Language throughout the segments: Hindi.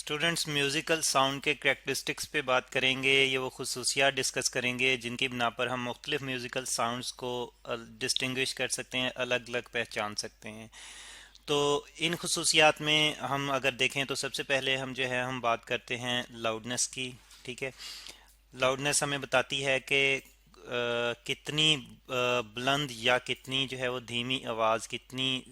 स्टूडेंट्स म्यूज़िकल साउंड के करेक्टरिस्टिक्स पे बात करेंगे। ये वो खसूसियात डिस्कस करेंगे जिनकी बिना पर हम मुख्तलिफ म्यूज़िकल साउंड्स को डिस्टिंग्विश कर सकते हैं, अलग अलग पहचान सकते हैं। तो इन खसूसियात में हम अगर देखें तो सबसे पहले हम जो है हम बात करते हैं लाउडनेस की। ठीक है, लाउडनेस हमें बताती है कि कितनी बुलंद या कितनी जो है वो धीमी आवाज़, कितनी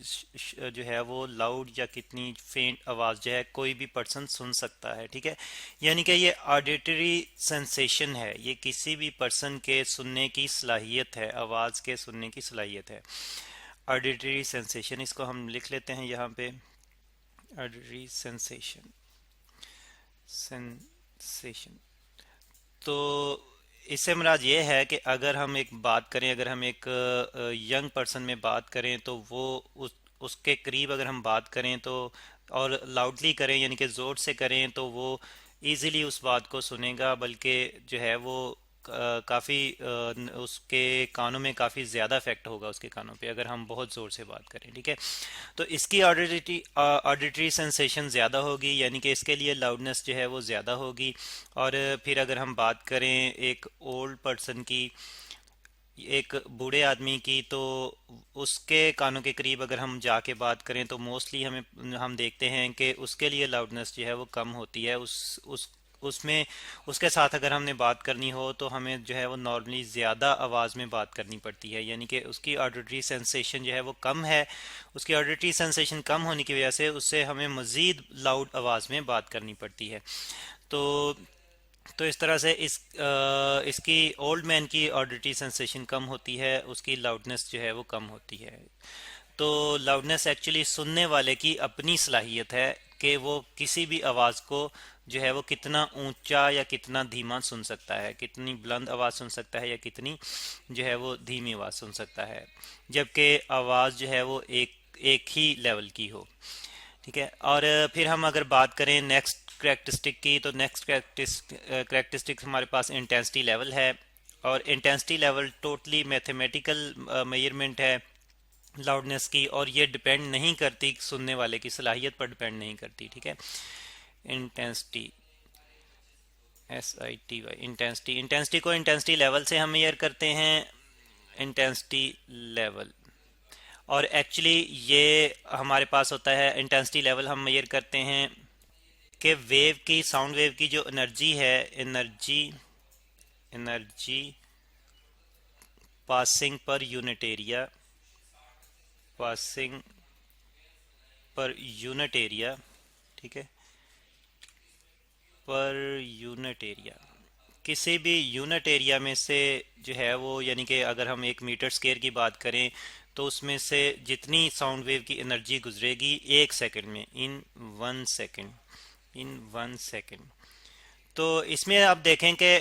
जो है वो लाउड या कितनी फेंट आवाज़ जो है कोई भी पर्सन सुन सकता है। ठीक है, यानी कि ये ऑडिटरी सेंसेशन है, ये किसी भी पर्सन के सुनने की सलाहियत है, आवाज़ के सुनने की सलाहियत है। ऑडिटरी सेंसेशन, इसको हम लिख लेते हैं यहाँ पे। Auditory sensation, sensation. तो इससे मुराद ये है कि अगर हम एक बात करें, अगर हम एक यंग पर्सन में बात करें तो वो उसके करीब अगर हम बात करें तो और लाउडली करें यानी कि ज़ोर से करें तो वो इजीली उस बात को सुनेगा, बल्कि जो है वो काफ़ी उसके कानों में काफ़ी ज़्यादा इफेक्ट होगा उसके कानों पे अगर हम बहुत ज़ोर से बात करें। ठीक है, तो इसकी ऑडिटरी सेंसेशन ज़्यादा होगी, यानी कि इसके लिए लाउडनेस जो है वो ज़्यादा होगी। और फिर अगर हम बात करें एक ओल्ड पर्सन की, एक बूढ़े आदमी की, तो उसके कानों के करीब अगर हम जाके बात करें तो मोस्टली हम देखते हैं कि उसके लिए लाउडनेस जो है वो कम होती है। उस उसमें उसके साथ अगर हमने बात करनी हो तो हमें जो है वो नॉर्मली ज़्यादा आवाज़ में बात करनी पड़ती है, यानी कि उसकी ऑडिटरी सेंसेशन जो है वो कम है। उसकी ऑडिटरी सेंसेशन कम होने की वजह से उससे हमें मज़ीद लाउड आवाज़ में बात करनी पड़ती है। तो इस तरह से इसकी ओल्ड मैन की ऑडिटरी सेंसेशन कम होती है, उसकी लाउडनेस जो है वो कम होती है। तो लाउडनेस एक्चुअली सुनने वाले की अपनी सलाहियत है कि वो किसी भी आवाज़ को जो है वो कितना ऊंचा या कितना धीमा सुन सकता है, कितनी बुलंद आवाज़ सुन सकता है या कितनी जो है वो धीमी आवाज़ सुन सकता है, जबकि आवाज़ जो है वो एक एक ही लेवल की हो। ठीक है, और फिर हम अगर बात करें नेक्स्ट करेक्टरिस्टिक की, तो नेक्स्ट करेक्टरिस्टिक हमारे पास इंटेंसिटी लेवल है। और intensity level totally mathematical measurement है लाउडनेस की, और ये डिपेंड नहीं करती सुनने वाले की सलाहियत पर, डिपेंड नहीं करती। ठीक है, इंटेंसिटी, SITY, इंटेंसिटी, इंटेंसिटी को इंटेंसिटी लेवल से हम मेजर करते हैं, इंटेंसिटी लेवल। और एक्चुअली ये हमारे पास होता है इंटेंसिटी लेवल हम मेजर करते हैं कि वेव की, साउंड वेव की जो एनर्जी है, energy energy passing per unit area, passing per unit area. ठीक है, पर यूनिट एरिया, किसी भी यूनिट एरिया में से जो है वो, यानी कि अगर हम 1 मीटर स्क्वायर की बात करें तो उसमें से जितनी साउंड वेव की एनर्जी गुजरेगी 1 सेकंड में, इन 1 सेकंड, इन 1 सेकंड। तो इसमें आप देखें कि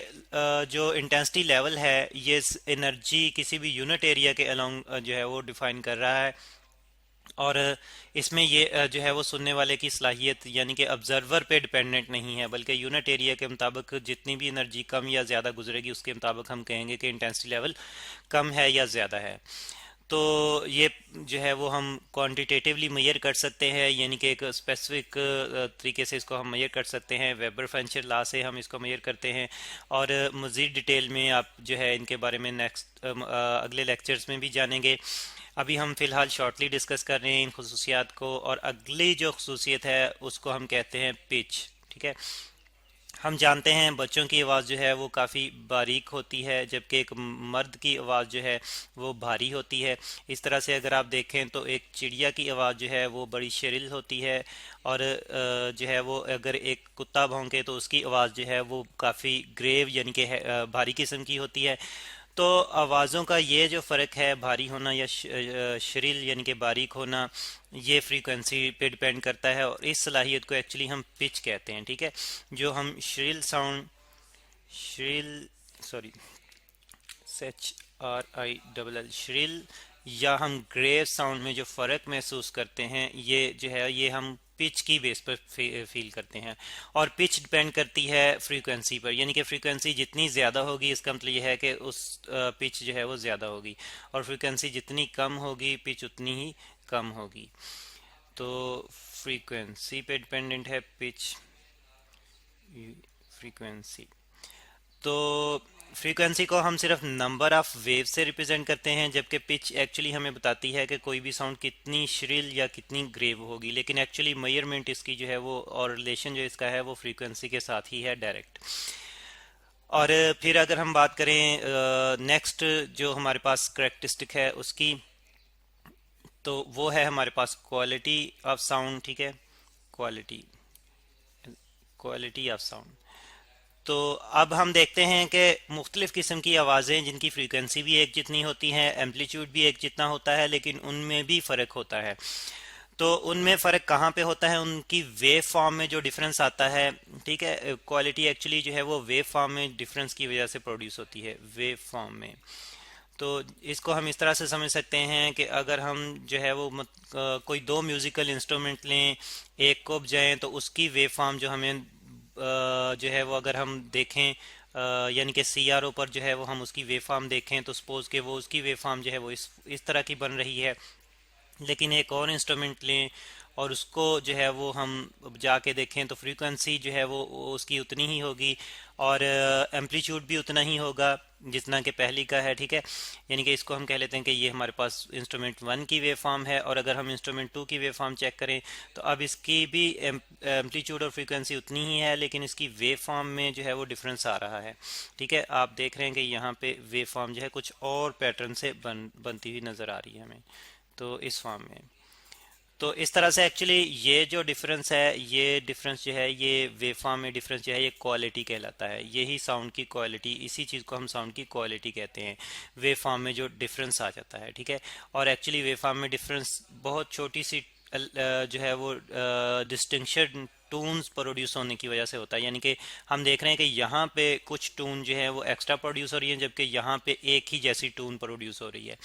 जो इंटेंसिटी लेवल है ये एनर्जी किसी भी यूनिट एरिया के अलोंग जो है वो डिफाइन कर रहा है। और इसमें ये जो है वो सुनने वाले की सलाहियत यानी कि ऑब्जर्वर पे डिपेंडेंट नहीं है, बल्कि यूनिट एरिया के मुताबिक जितनी भी एनर्जी कम या ज़्यादा गुजरेगी उसके मुताबिक हम कहेंगे कि इंटेंसिटी लेवल कम है या ज़्यादा है। तो ये जो है वो हम क्वांटिटेटिवली मेजर कर सकते हैं, यानी कि एक स्पेसिफिक तरीके से इसको हम मेजर कर सकते हैं। वेबर फेंचर लॉ से हम इसको मेजर करते हैं। और मज़ीद डिटेल में आप जो है इनके बारे में नेक्स्ट अगले लेक्चर्स में भी जानेंगे। अभी हम फ़िलहाल शॉर्टली डिस्कस कर रहे हैं इन खसूसियात को, और अगली जो खसूसियत है उसको हम कहते हैं पिच। ठीक है, हम जानते हैं बच्चों की आवाज़ जो है वो काफ़ी बारीक होती है, जबकि एक मर्द की आवाज़ जो है वो भारी होती है। इस तरह से अगर आप देखें तो एक चिड़िया की आवाज़ जो है वो बड़ी शरील होती है, और जो है वो अगर एक कुत्ता भौंके तो उसकी आवाज़ जो है वो काफ़ी ग्रेव यानी कि भारी किस्म की होती है। तो आवाज़ों का ये जो फ़र्क है, भारी होना या शरील यानी कि बारीक होना, ये फ्रीक्वेंसी पे डिपेंड करता है, और इस सलाहियत को एक्चुअली हम पिच कहते हैं। ठीक है, जो हम shrill sound, shrill, sorry, SHRILL, shrill, या हम ग्रेव साउंड में जो फ़र्क महसूस करते हैं ये जो है ये हम पिच की बेस पर फील करते हैं। और पिच डिपेंड करती है फ्रीक्वेंसी पर, यानी कि फ्रीक्वेंसी जितनी ज़्यादा होगी इसका मतलब यह है कि उस पिच जो है वो ज़्यादा होगी, और फ्रीक्वेंसी जितनी कम होगी पिच उतनी ही कम होगी। तो फ्रीक्वेंसी पे डिपेंडेंट है पिच। फ्रीक्वेंसी, तो फ्रीक्वेंसी को हम सिर्फ नंबर ऑफ वेव से रिप्रेजेंट करते हैं, जबकि पिच एक्चुअली हमें बताती है कि कोई भी साउंड कितनी श्रिल या कितनी ग्रेव होगी, लेकिन एक्चुअली मेजरमेंट इसकी जो है वो और रिलेशन जो इसका है वो फ्रीक्वेंसी के साथ ही है डायरेक्ट। और फिर अगर हम बात करें नेक्स्ट जो हमारे पास करेक्टरिस्टिक है उसकी, तो वो है हमारे पास क्वालिटी ऑफ साउंड। ठीक है, क्वालिटी, क्वालिटी ऑफ साउंड। तो अब हम देखते हैं कि मुख्तलिफ़ किस्म की आवाज़ें जिनकी फ्रीक्वेंसी भी एक जितनी होती हैं, एम्पलीट्यूड भी एक जितना होता है, लेकिन उनमें भी फ़र्क होता है। तो उनमें फ़र्क कहाँ पे होता है? उनकी वेव फॉर्म में जो डिफरेंस आता है। ठीक है, क्वालिटी एक्चुअली जो है वो वेव फॉर्म में डिफरेंस की वजह से प्रोड्यूस होती है, वेव फॉर्म में। तो इसको हम इस तरह से समझ सकते हैं कि अगर हम जो है वो कोई दो म्यूज़िकल इंस्ट्रूमेंट लें, एक को बजाएं, तो उसकी वेव फॉर्म जो हमें जो है वो अगर हम देखें, यानी कि CRO पर जो है वो हम उसकी वेव फॉर्म देखें, तो सपोज़ कि वो उसकी वेव फॉर्म जो है वो इस तरह की बन रही है। लेकिन एक और इंस्ट्रूमेंट लें और उसको जो है वो हम जाके देखें, तो फ्रीक्वेंसी जो है वो उसकी उतनी ही होगी, और एम्पलीट्यूड भी उतना ही होगा जितना कि पहली का है। ठीक है, यानी कि इसको हम कह लेते हैं कि ये हमारे पास इंस्ट्रूमेंट वन की वेव फॉर्म है, और अगर हम इंस्ट्रूमेंट टू की वेव फॉर्म चेक करें, तो अब इसकी भी एम्पलीट्यूड और फ्रीक्वेंसी उतनी ही है, लेकिन इसकी वेव फॉर्म में जो है वो डिफरेंस आ रहा है। ठीक है, आप देख रहे हैं कि यहाँ पे वेव फॉर्म जो है कुछ और पैटर्न से बनती हुई नज़र आ रही है हमें, तो इस फॉर्म में। तो इस तरह से एक्चुअली ये जो डिफरेंस है, ये डिफरेंस जो है, ये वेवफॉर्म में डिफरेंस जो है, ये क्वालिटी कहलाता है। यही साउंड की क्वालिटी, इसी चीज़ को हम साउंड की क्वालिटी कहते हैं, वेवफॉर्म में जो डिफरेंस आ जाता है। ठीक है, और एक्चुअली वेवफॉर्म में डिफरेंस बहुत छोटी सी जो है वो डिस्टिंक्शन टून्स प्रोड्यूस होने की वजह से होता है। यानी कि हम देख रहे हैं कि यहाँ पे कुछ टून जो है वो एक्स्ट्रा प्रोड्यूस हो रही है, जबकि यहाँ पे एक ही जैसी टून प्रोड्यूस हो रही है।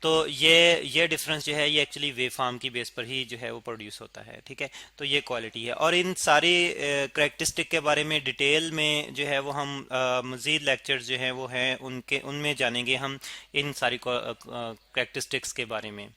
तो ये डिफरेंस जो है ये एक्चुअली वेव फॉर्म की बेस पर ही जो है वो प्रोड्यूस होता है। ठीक है, तो ये क्वालिटी है, और इन सारी करेक्टरिस्टिक के बारे में डिटेल में जो है वो हम मज़ीद लेक्चर्स जो हैं वो हैं उनके, उनमें जानेंगे हम इन सारी करेक्टरिस्टिक्स के बारे में।